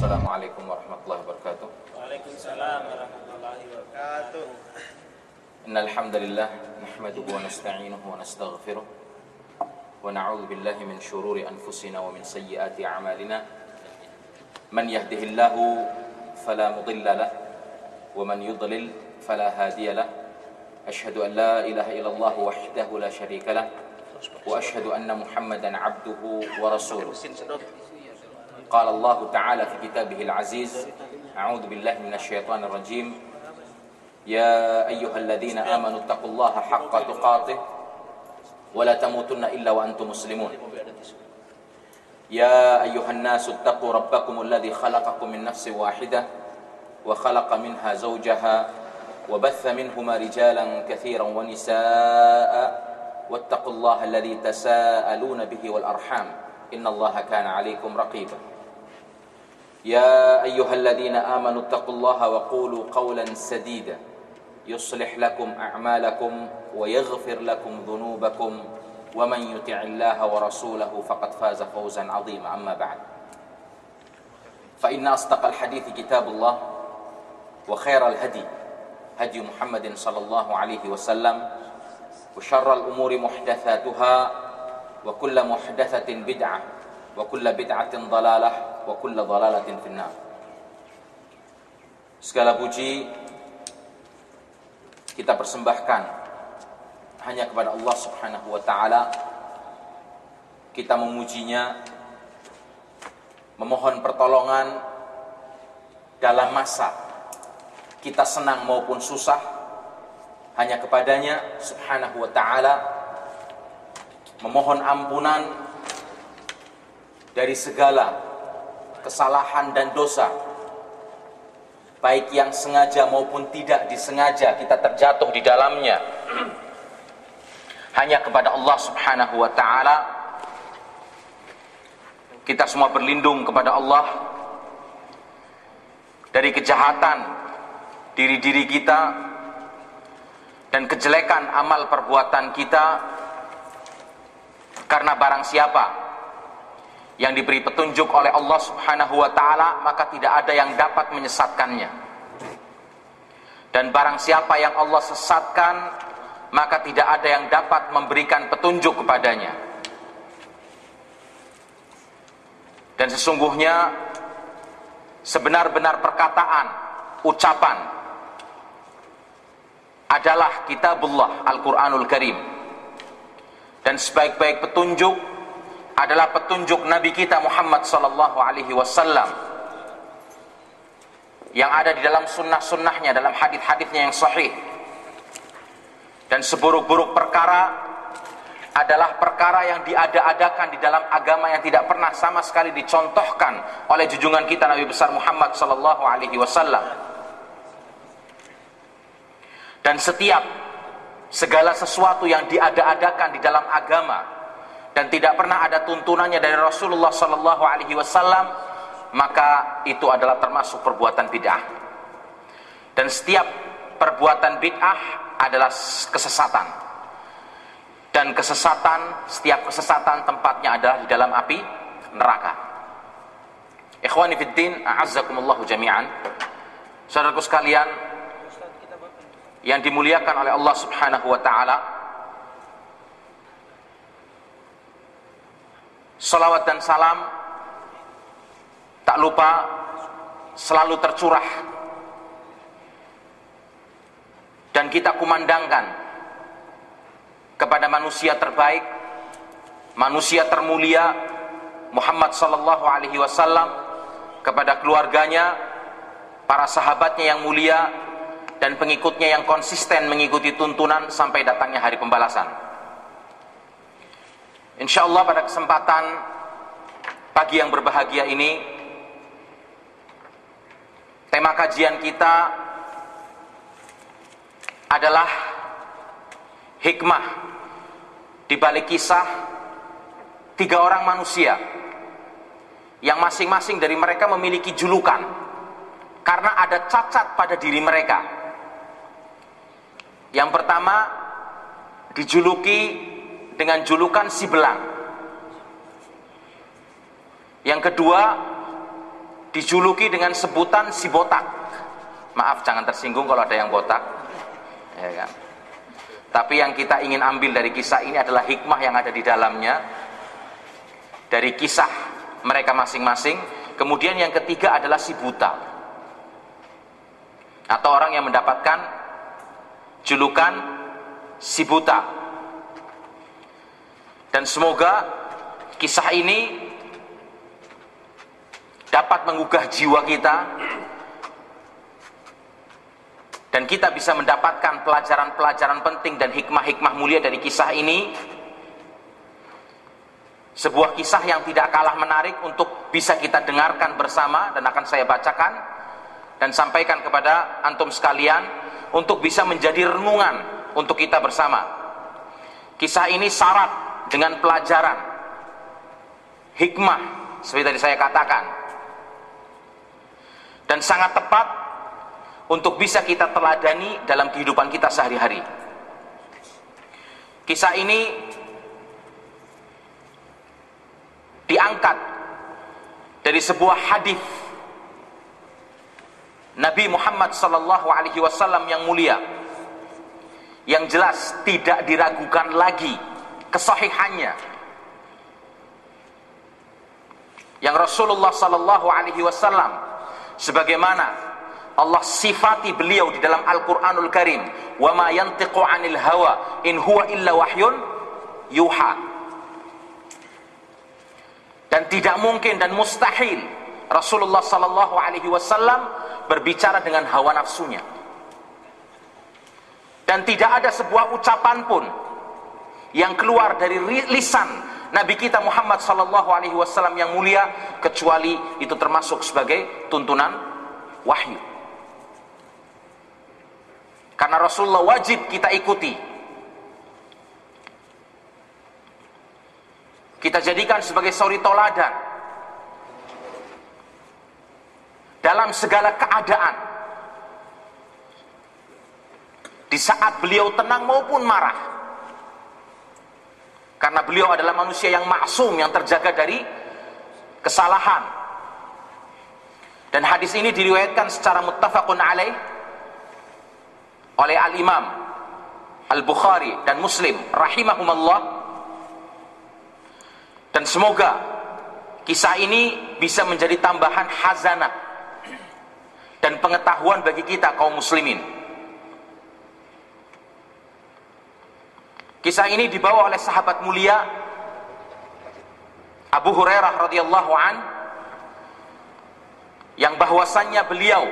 Assalamualaikum warahmatullahi wabarakatuh. Waalaikumsalam warahmatullahi wabarakatuh. Innal hamdalillah nahmaduhu wa nasta'inuhu wa nastaghfiruh wa na'udzu billahi min shururi anfusina wa min sayyiati a'malina. Man yahdihillahu fala mudilla lahu wa man yudlil fala hadiya lahu. Ashhadu an la ilaha illallah wahdahu la syarika lahu wa ashhadu anna Muhammadan 'abduhu wa rasuluh. قال الله تعالى في كتابه العزيز أعوذ بالله من الشيطان الرجيم يا أيها الذين آمنوا اتقوا الله حق تقاته ولا تموتن إلا وأنتم مسلمون يا أيها الناس اتقوا ربكم الذي خلقكم من نفس واحدة وخلق منها زوجها وبث منهما رجالا كثيرا ونساء واتقوا الله الذي تساءلون به والأرحام إن الله كان عليكم رقيبا يا أيها الذين آمنوا اتقوا الله وقولوا قولا سديدا يصلح لكم أعمالكم ويغفر لكم ذنوبكم ومن يطع الله ورسوله فقد فاز فوزا عظيما أما بعد فإن أصدق الحديث كتاب الله وخير الهدي هدي محمد صلى الله عليه وسلم وشر الأمور محدثاتها وكل محدثة بدعة وكل بدعة ضلالة وكل ضلالة في النار. Segala puji kita persembahkan hanya kepada Allah Subhanahu wa taala. Kita memujinya, memohon pertolongan dalam masa kita senang maupun susah hanya kepadanya Subhanahu wa taala. Memohon ampunan dari segala kesalahan dan dosa, baik yang sengaja maupun tidak disengaja kita terjatuh di dalamnya. Hanya kepada Allah Subhanahu wa taala kita semua berlindung kepada Allah dari kejahatan diri-diri kita dan kejelekan amal perbuatan kita, karena barang siapa yang diberi petunjuk oleh Allah Subhanahu wa taala maka tidak ada yang dapat menyesatkannya, dan barang siapa yang Allah sesatkan maka tidak ada yang dapat memberikan petunjuk kepadanya. Dan sesungguhnya sebenar-benar perkataan, ucapan adalah kitabullah Al-Quranul Karim, dan sebaik-baik petunjuk adalah petunjuk Nabi kita Muhammad sallallahu alaihi wasallam yang ada di dalam sunnah-sunnahnya, dalam hadis-hadisnya yang sahih. Dan seburuk-buruk perkara adalah perkara yang diada-adakan di dalam agama yang tidak pernah sama sekali dicontohkan oleh junjungan kita Nabi besar Muhammad sallallahu alaihi wasallam. Dan segala sesuatu yang diada-adakan di dalam agama dan tidak pernah ada tuntunannya dari Rasulullah sallallahu alaihi wasallam, maka itu adalah termasuk perbuatan bid'ah. Dan setiap perbuatan bid'ah adalah kesesatan. Dan setiap kesesatan tempatnya adalah di dalam api neraka. Ikhwani fid din, a'azzakumullahu jami'an. Saudaraku sekalian yang dimuliakan oleh Allah Subhanahu wa taala, salawat dan salam tak lupa selalu tercurah dan kita kumandangkan kepada manusia terbaik, manusia termulia Muhammad sallallahu alaihi wasallam, kepada keluarganya, para sahabatnya yang mulia dan pengikutnya yang konsisten mengikuti tuntunan sampai datangnya hari pembalasan. InsyaAllah pada kesempatan pagi yang berbahagia ini, tema kajian kita adalah hikmah di balik kisah 3 orang manusia yang masing-masing dari mereka memiliki julukan karena ada cacat pada diri mereka. Yang pertama dijuluki dengan julukan si belang. Yang kedua dijuluki dengan sebutan si botak. Maaf, jangan tersinggung kalau ada yang botak, ya kan? Tapi yang kita ingin ambil dari kisah ini adalah hikmah yang ada di dalamnya, dari kisah mereka masing-masing. Kemudian yang ketiga adalah si buta, atau orang yang mendapatkan julukan si buta. Dan semoga kisah ini dapat menggugah jiwa kita, dan kita bisa mendapatkan pelajaran-pelajaran penting dan hikmah-hikmah mulia dari kisah ini. Sebuah kisah yang tidak kalah menarik untuk bisa kita dengarkan bersama, dan akan saya bacakan dan sampaikan kepada antum sekalian untuk bisa menjadi renungan untuk kita bersama. Kisah ini syarat dengan pelajaran, hikmah, seperti tadi saya katakan, dan sangat tepat untuk bisa kita teladani dalam kehidupan kita sehari-hari. Kisah ini diangkat dari sebuah hadis Nabi Muhammad sallallahu alaihi wasallam yang mulia, yang jelas tidak diragukan lagi kesahihannya, yang Rasulullah sallallahu alaihi wasallam sebagaimana Allah sifati beliau di dalam Al-Qur'anul Karim, wa ma yantiqu 'anil hawa in huwa illa wahyun yuha. Dan tidak mungkin dan mustahil Rasulullah sallallahu alaihi wasallam berbicara dengan hawa nafsunya. Dan tidak ada sebuah ucapan pun yang keluar dari lisan Nabi kita Muhammad sallallahu alaihi wasallam yang mulia kecuali itu termasuk sebagai tuntunan wahyu. Karena Rasulullah wajib kita ikuti, kita jadikan sebagai suri toladan dalam segala keadaan, di saat beliau tenang maupun marah, karena beliau adalah manusia yang maksum, yang terjaga dari kesalahan. Dan hadis ini diriwayatkan secara muttafaqun alaih oleh Al-Imam Al-Bukhari dan Muslim rahimahumallah. Dan semoga kisah ini bisa menjadi tambahan hazanah dan pengetahuan bagi kita kaum muslimin. Kisah ini dibawa oleh sahabat mulia Abu Hurairah radhiyallahu an, yang bahwasannya beliau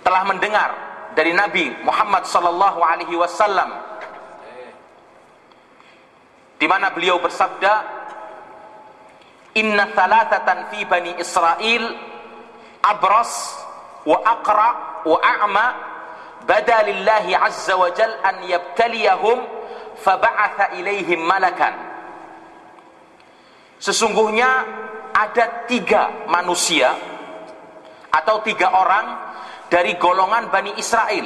telah mendengar dari Nabi Muhammad sallallahu alaihi wasallam, di mana beliau bersabda, inna thalathatan fi bani Israel abras wa aqra wa a'ma bada lillahi azza wa jal an yabtaliyahum faba'atha ilaihim malakan. Sesungguhnya ada 3 manusia atau 3 orang dari golongan Bani Israel,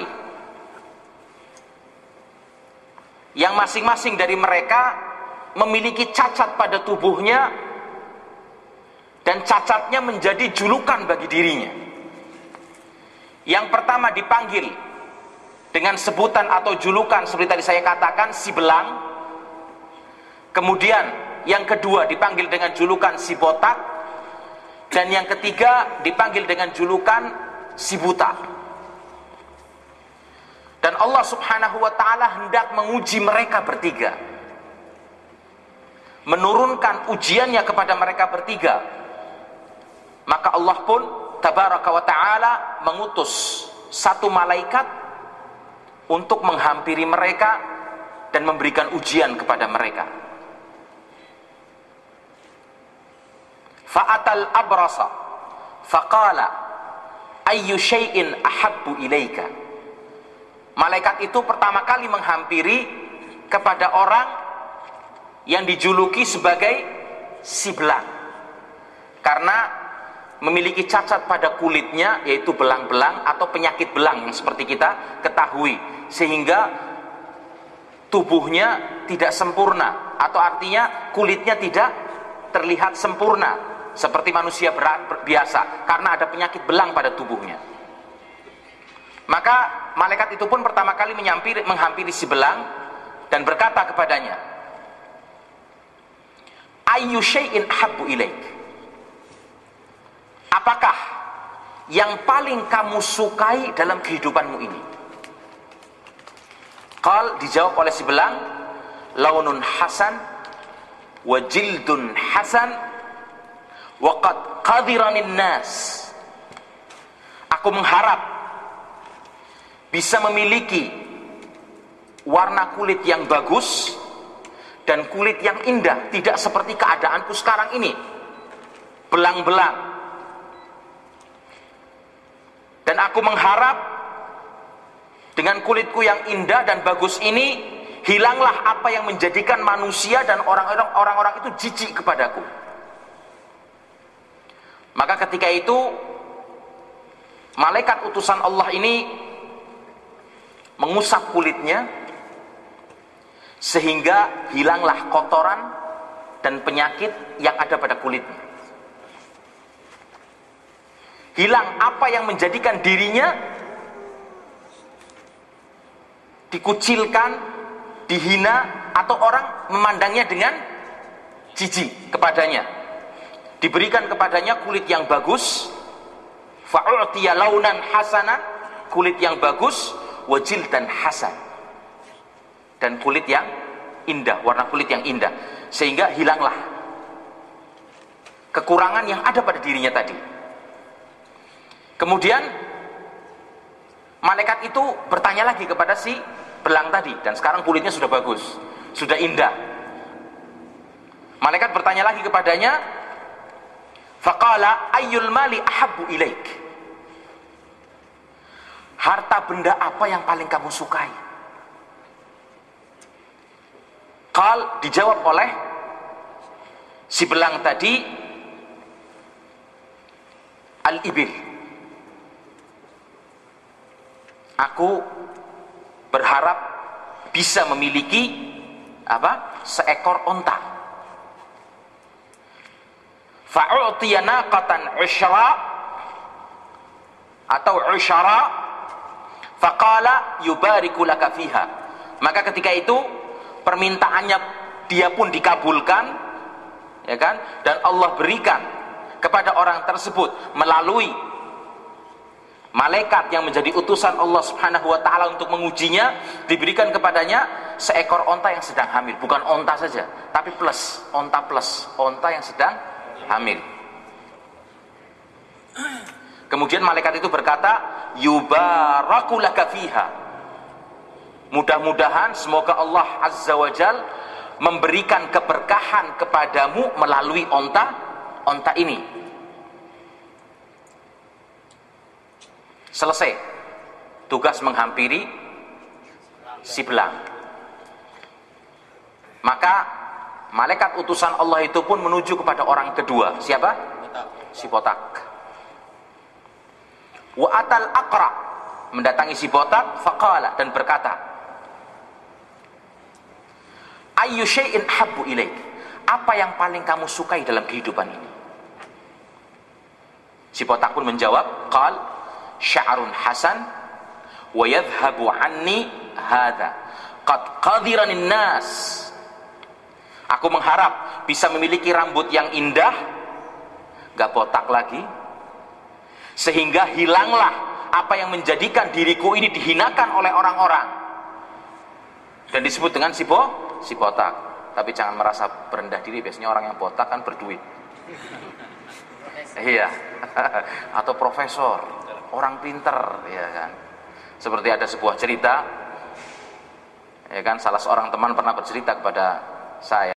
yang masing-masing dari mereka memiliki cacat pada tubuhnya, dan cacatnya menjadi julukan bagi dirinya. Yang pertama dipanggil dengan sebutan atau julukan seperti tadi saya katakan, si belang. Kemudian yang kedua dipanggil dengan julukan si botak, dan yang ketiga dipanggil dengan julukan si buta. Dan Allah subhanahu wa ta'ala hendak menguji mereka bertiga, menurunkan ujiannya kepada mereka bertiga. Maka Allah pun tabaraka wa ta'ala mengutus 1 malaikat untuk menghampiri mereka dan memberikan ujian kepada mereka. Fa'atal abrasa faqala ayyu syai'in ahabbu ilaika. Malaikat itu pertama kali menghampiri kepada orang yang dijuluki sebagai si belang, karena memiliki cacat pada kulitnya, yaitu belang-belang atau penyakit belang yang seperti kita ketahui, sehingga tubuhnya tidak sempurna, atau artinya kulitnya tidak terlihat sempurna, seperti manusia biasa karena ada penyakit belang pada tubuhnya. Maka malaikat itu pun pertama kali menghampiri si belang dan berkata kepadanya, ayyu syai'in ahabbu ilaik, apakah yang paling kamu sukai dalam kehidupanmu ini? Qal, dijawab oleh si belang, launun hasan wa jildun hasan wa qad qadiranin nas. Aku mengharap bisa memiliki warna kulit yang bagus dan kulit yang indah, tidak seperti keadaanku sekarang ini, belang-belang. Dan aku mengharap dengan kulitku yang indah dan bagus ini, hilanglah apa yang menjadikan manusia dan orang-orang itu jijik kepadaku. Maka ketika itu malaikat utusan Allah ini mengusap kulitnya sehingga hilanglah kotoran dan penyakit yang ada pada kulitnya. Hilang apa yang menjadikan dirinya dikucilkan, dihina, atau orang memandangnya dengan jijik kepadanya. Diberikan kepadanya kulit yang bagus, fa'u'tiya launan hasanan, kulit yang bagus, wajil dan hasan, dan kulit yang indah, warna kulit yang indah, sehingga hilanglah kekurangan yang ada pada dirinya tadi. Kemudian malaikat itu bertanya lagi kepada si belang tadi, dan sekarang kulitnya sudah bagus, sudah indah. Malaikat bertanya lagi kepadanya, faqala ayyul mali ahabbu ilaik, harta benda apa yang paling kamu sukai? Qal, dijawab oleh si belang tadi, al-ibil, aku berharap bisa memiliki seekor onta. Fa'u'tiya naqatan usyra atau usyara faqala yubariku laka fiha. Maka ketika itu permintaannya dia pun dikabulkan, ya kan? Dan Allah berikan kepada orang tersebut melalui malaikat yang menjadi utusan Allah Subhanahu wa taala untuk mengujinya, diberikan kepadanya seekor onta yang sedang hamil. Bukan onta saja, tapi plus, onta yang sedang hamil. Kemudian malaikat itu berkata, yubaraku laka fiha, mudah-mudahan semoga Allah Azza wa Jal memberikan keberkahan kepadamu melalui onta ini. Selesai tugas menghampiri si belang. Maka malaikat utusan Allah itu pun menuju kepada orang kedua. Siapa? Si botak. Wa atal aqra, mendatangi si botak, faqala, dan berkata, ayyu syai'in habbu ilaik, apa yang paling kamu sukai dalam kehidupan ini? Si botak pun menjawab, qal sya'run hasan wa yadhhabu anni hadha qad qadiranin nas. Aku mengharap bisa memiliki rambut yang indah, gak botak lagi, sehingga hilanglah apa yang menjadikan diriku ini dihinakan oleh orang-orang dan disebut dengan si botak. Tapi jangan merasa berendah diri, biasanya orang yang botak kan berduit. Iya. Atau profesor, orang pinter, ya kan. Seperti ada sebuah cerita, ya kan, salah seorang teman pernah bercerita kepada saya.